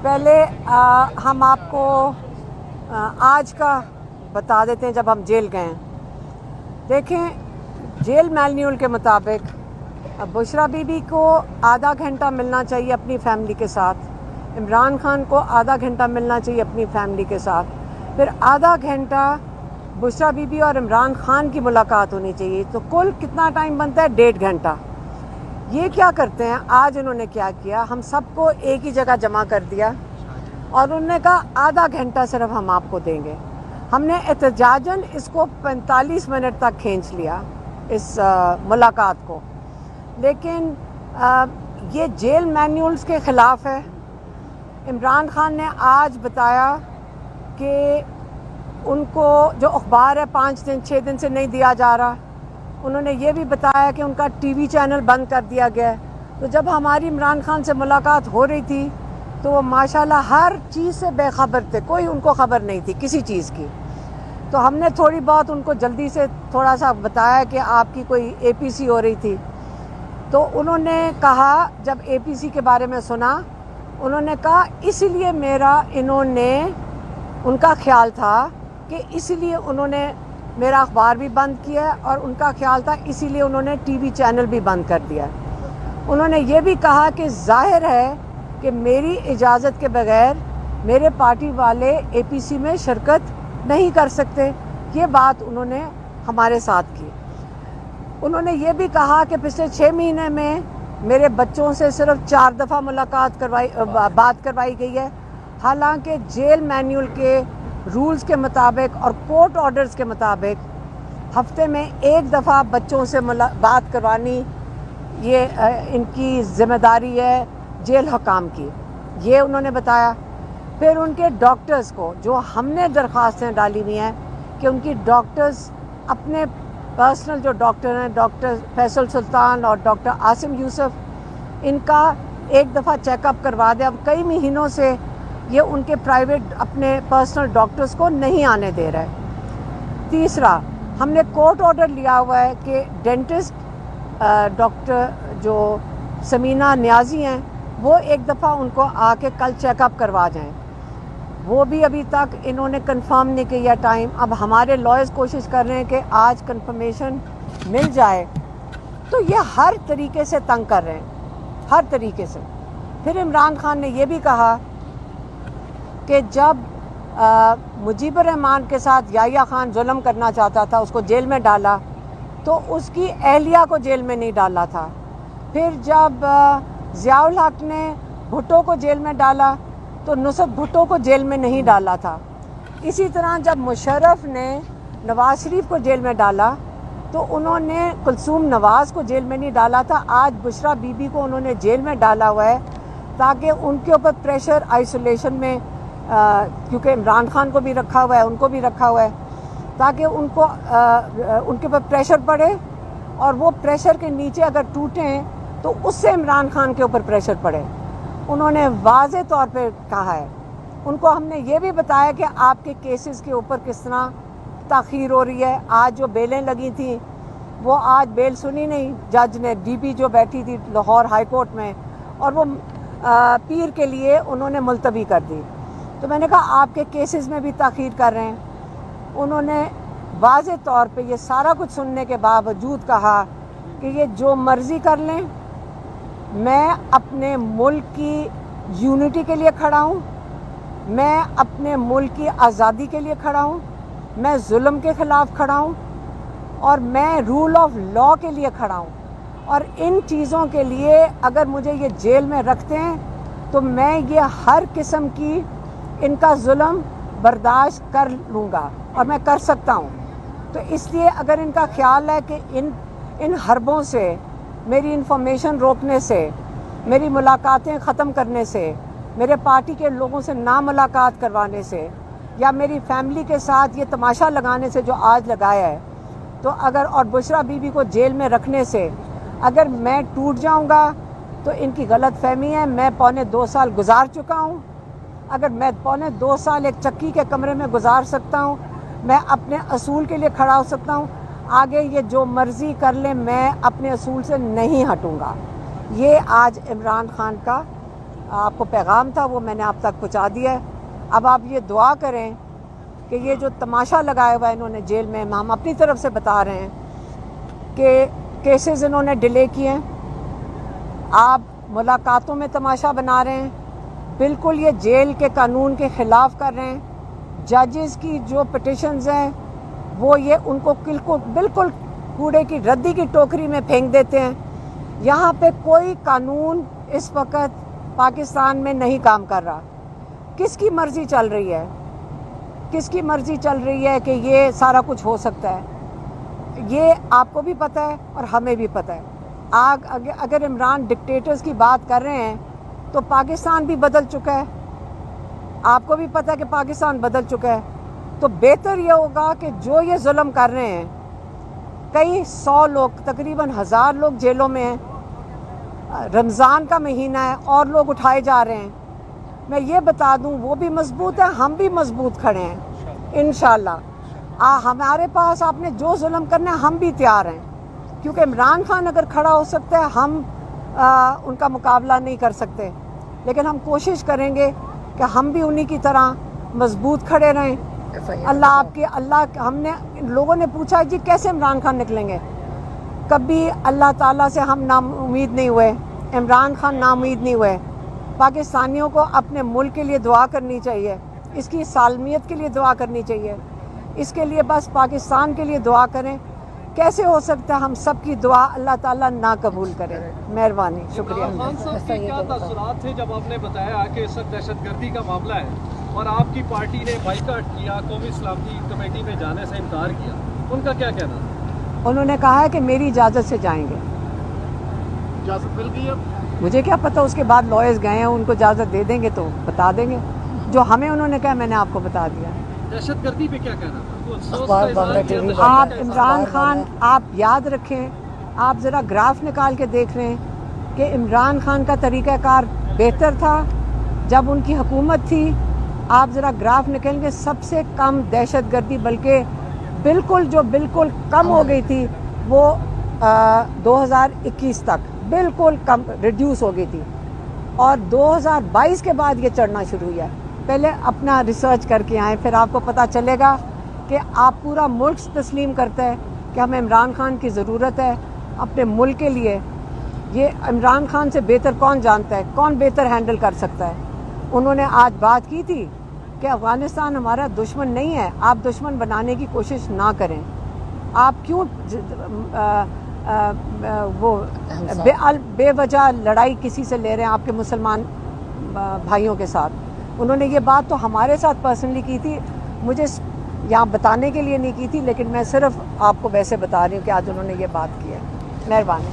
پہلے ہم آپ کو آج کا بتا دیتے ہیں جب ہم جیل گئے ہیں۔ دیکھیں، جیل مینیول کے مطابق بشریٰ بی بی کو آدھا گھنٹہ ملنا چاہیے اپنی فیملی کے ساتھ، عمران خان کو آدھا گھنٹہ ملنا چاہیے اپنی فیملی کے ساتھ، پھر آدھا گھنٹہ بشریٰ بی بی اور عمران خان کی ملاقات ہونی چاہیے، تو کل کتنا ٹائم بنتا ہے؟ 1.5 گھنٹہ۔ یہ کیا کرتے ہیں آج انہوں نے کیا کیا، ہم سب کو ایک ہی جگہ جمع کر دیا اور انہوں نے کہا آدھا گھنٹہ صرف ہم آپ کو دیں گے۔ ہم نے احتجاجاً اس کو 45 منٹ تک کھینچ لیا اس ملاقات کو، لیکن یہ جیل مینیولز کے خلاف ہے۔ عمران خان نے آج بتایا کہ ان کو جو اخبار ہے 5 دن 6 دن سے نہیں دیا جا رہا۔ انہوں نے یہ بھی بتایا کہ ان کا ٹی وی چینل بند کر دیا گیا ہے۔ تو جب ہماری عمران خان سے ملاقات ہو رہی تھی تو وہ ماشاءاللہ ہر چیز سے بے خبر تھے، کوئی ان کو خبر نہیں تھی کسی چیز کی۔ تو ہم نے تھوڑی بہت ان کو جلدی سے تھوڑا سا بتایا کہ آپ کی کوئی اے پی سی ہو رہی تھی، تو انہوں نے کہا، جب اے پی سی کے بارے میں سنا، انہوں نے کہا اس لیے ان کا خیال تھا کہ اس لیے انہوں نے میرا اخبار بھی بند کیا ہے، اور ان کا خیال تھا اسی لیے انہوں نے ٹی وی چینل بھی بند کر دیا ہے۔ انہوں نے یہ بھی کہا کہ ظاہر ہے کہ میری اجازت کے بغیر میرے پارٹی والے اے پی سی میں شرکت نہیں کر سکتے۔ یہ بات انہوں نے ہمارے ساتھ کی۔ انہوں نے یہ بھی کہا کہ پچھلے 6 مہینے میں میرے بچوں سے صرف 4 دفعہ بات کروائی گئی ہے، حالانکہ جیل مینیول کے رولز کے مطابق اور کورٹ آرڈرز کے مطابق ہفتے میں 1 دفعہ بچوں سے بات کروانی یہ ان کی ذمہ داری ہے جیل حکام کی، یہ انہوں نے بتایا۔ پھر ان کے ڈاکٹرز کو، جو ہم نے درخواستیں ڈالی ہوئی ہیں کہ ان کی ڈاکٹرز اپنے پرسنل جو ڈاکٹر ہیں، ڈاکٹر فیصل سلطان اور ڈاکٹر عاصم یوسف، ان کا 1 دفعہ چیک اپ کروا دے۔ اب کئی مہینوں سے یہ ان کے پرائیویٹ اپنے پرسنل ڈاکٹرز کو نہیں آنے دے رہے۔ تیسرا، ہم نے کورٹ آرڈر لیا ہوا ہے کہ ڈینٹسٹ ڈاکٹر جو سمینہ نیازی ہیں، وہ 1 دفعہ ان کو آ کے کل چیک اپ کروا جائیں۔ وہ بھی ابھی تک انہوں نے کنفرم نہیں کیا ٹائم۔ اب ہمارے لائرز کوشش کر رہے ہیں کہ آج کنفرمیشن مل جائے۔ تو یہ ہر طریقے سے تنگ کر رہے ہیں، ہر طریقے سے۔ پھر عمران خان نے یہ بھی کہا کہ جب مجیب الرحمان کے ساتھ یحییٰ خان ظلم کرنا چاہتا تھا، اس کو جیل میں ڈالا، تو اس کی اہلیہ کو جیل میں نہیں ڈالا تھا۔ پھر جب ضیاء الحق نے بھٹو کو جیل میں ڈالا تو نصرت بھٹو کو جیل میں نہیں ڈالا تھا۔ اسی طرح جب مشرف نے نواز شریف کو جیل میں ڈالا تو انہوں نے کلثوم نواز کو جیل میں نہیں ڈالا تھا۔ آج بشریٰ بی بی کو انہوں نے جیل میں ڈالا ہوا ہے تاکہ ان کے اوپر پریشر آئسولیشن میں، کیونکہ عمران خان کو بھی رکھا ہوا ہے، ان کو بھی رکھا ہوا ہے، تاکہ ان کے اوپر پریشر پڑے، اور وہ پریشر کے نیچے اگر ٹوٹیں تو اس سے عمران خان کے اوپر پریشر پڑے۔ انہوں نے واضح طور پہ کہا ہے۔ ان کو ہم نے یہ بھی بتایا کہ آپ کے کیسز کے اوپر کس طرح تاخیر ہو رہی ہے۔ آج جو بیلیں لگی تھیں وہ آج بیل سنی نہیں، جج نے، ڈی بی جو بیٹھی تھی لاہور ہائی کورٹ میں، اور وہ پیر کے لیے انہوں نے ملتوی کر دی۔ تو میں نے کہا آپ کے کیسز میں بھی تاخیر کر رہے ہیں۔ انہوں نے واضح طور پہ یہ سارا کچھ سننے کے باوجود کہا کہ یہ جو مرضی کر لیں، میں اپنے ملک کی یونٹی کے لیے کھڑا ہوں، میں اپنے ملک کی آزادی کے لیے کھڑا ہوں، میں ظلم کے خلاف کھڑا ہوں، اور میں رول آف لاء کے لیے کھڑا ہوں۔ اور ان چیزوں کے لیے اگر مجھے یہ جیل میں رکھتے ہیں تو میں یہ ہر قسم کی ان کا ظلم برداشت کر لوں گا، اور میں کر سکتا ہوں۔ تو اس لیے اگر ان کا خیال ہے کہ ان حربوں سے، میری انفارمیشن روکنے سے، میری ملاقاتیں ختم کرنے سے، میرے پارٹی کے لوگوں سے نہ ملاقات کروانے سے، یا میری فیملی کے ساتھ یہ تماشا لگانے سے جو آج لگایا ہے، تو اور بشریٰ بی بی کو جیل میں رکھنے سے اگر میں ٹوٹ جاؤں گا تو ان کی غلط فہمی ہے۔ میں 2.25 سال گزار چکا ہوں۔ اگر میں 2.25 سال ایک چکی کے کمرے میں گزار سکتا ہوں، میں اپنے اصول کے لیے کھڑا ہو سکتا ہوں، آگے یہ جو مرضی کر لیں، میں اپنے اصول سے نہیں ہٹوں گا۔ یہ آج عمران خان کا آپ کو پیغام تھا وہ میں نے آپ تک پہنچا دیا ہے. اب آپ یہ دعا کریں کہ یہ جو تماشا لگایا ہوا ہے انہوں نے جیل میں, ہم اپنی طرف سے بتا رہے ہیں کہ کیسز انہوں نے ڈیلے کیے ہیں, آپ ملاقاتوں میں تماشا بنا رہے ہیں, بالکل یہ جیل کے قانون کے خلاف کر رہے ہیں. ججز کی جو پٹیشنز ہیں وہ یہ ان کو بالکل کوڑے کی ردی کی ٹوکری میں پھینک دیتے ہیں. یہاں پہ کوئی قانون اس وقت پاکستان میں نہیں کام کر رہا. کس کی مرضی چل رہی ہے, کس کی مرضی چل رہی ہے کہ یہ سارا کچھ ہو سکتا ہے؟ یہ آپ کو بھی پتہ ہے اور ہمیں بھی پتہ ہے. اگر عمران ڈکٹیٹرز کی بات کر رہے ہیں تو پاکستان بھی بدل چکا ہے, آپ کو بھی پتہ ہے کہ پاکستان بدل چکا ہے. تو بہتر یہ ہوگا کہ جو یہ ظلم کر رہے ہیں, کئی 100 لوگ, تقریباً 1000 لوگ جیلوں میں ہیں, رمضان کا مہینہ ہے اور لوگ اٹھائے جا رہے ہیں. میں یہ بتا دوں وہ بھی مضبوط ہے, ہم بھی مضبوط کھڑے ہیں انشاءاللہ. ہمارے پاس آپ نے جو ظلم کرنا ہے ہم بھی تیار ہیں, کیونکہ عمران خان اگر کھڑا ہو سکتا ہے ہم ان کا مقابلہ نہیں کر سکتے, لیکن ہم کوشش کریں گے کہ ہم بھی انہی کی طرح مضبوط کھڑے رہیں. ہم نے لوگوں نے پوچھا جی کیسے عمران خان نکلیں گے, کبھی اللہ تعالیٰ سے ہم ناامید نہیں ہوئے, عمران خان ناامید نہیں ہوئے. پاکستانیوں کو اپنے ملک کے لیے دعا کرنی چاہیے, اس کی سالمیت کے لیے دعا کرنی چاہیے. اس کے لیے بس پاکستان کے لیے دعا کریں. کیسے ہو سکتا ہے ہم سب کی دعا اللہ تعالیٰ نہ قبول کرے. مہربانی, شکریہ. خان صاحب کے کیا تاثرات تھے جب آپ نے بتایا کہ اس وقت دہشت گردی کا معاملہ ہے اور آپ کی پارٹی نے بائیکاٹ کیا, قومی سلامتی کمیٹی میں جانے سے انکار کیا, ان کا کیا کہنا تھا؟ انہوں نے کہا ہے کہ میری اجازت سے جائیں گے. اجازت مل گئی؟ اب مجھے کیا پتہ, اس کے بعد لائرز گئے ہیں, ان کو اجازت دے دیں گے تو بتا دیں گے. جو ہمیں انہوں نے کہا میں نے آپ کو بتا دیا. دہشت گردی پہ کیا کہنا تھا؟ آپ عمران خان, آپ یاد رکھیں, آپ ذرا گراف نکال کے دیکھ رہے ہیں کہ عمران خان کا طریقہ کار بہتر تھا جب ان کی حکومت تھی. آپ ذرا گراف نکلیں گے, سب سے کم دہشت گردی, بلکہ بالکل کم ہو گئی تھی وہ 2021 تک, بالکل کم ریڈیوس ہو گئی تھی, اور 2022 کے بعد یہ چڑھنا شروع ہوا ہے. پہلے اپنا ریسرچ کر کے آئیں, پھر آپ کو پتہ چلے گا کہ آپ پورا ملک تسلیم کرتا ہے کہ ہمیں عمران خان کی ضرورت ہے اپنے ملک کے لیے. یہ عمران خان سے بہتر کون جانتا ہے, کون بہتر ہینڈل کر سکتا ہے. انہوں نے آج بات کی تھی کہ افغانستان ہمارا دشمن نہیں ہے, آپ دشمن بنانے کی کوشش نہ کریں. آپ کیوں وہ بے وجہ لڑائی کسی سے لے رہے ہیں آپ کے مسلمان بھائیوں کے ساتھ. انہوں نے یہ بات تو ہمارے ساتھ پرسنلی کی تھی, مجھے یہاں بتانے کے لیے نہیں کی تھی, لیکن میں صرف آپ کو ویسے بتا رہی ہوں کہ آج انہوں نے یہ بات کی ہے. مہربانی.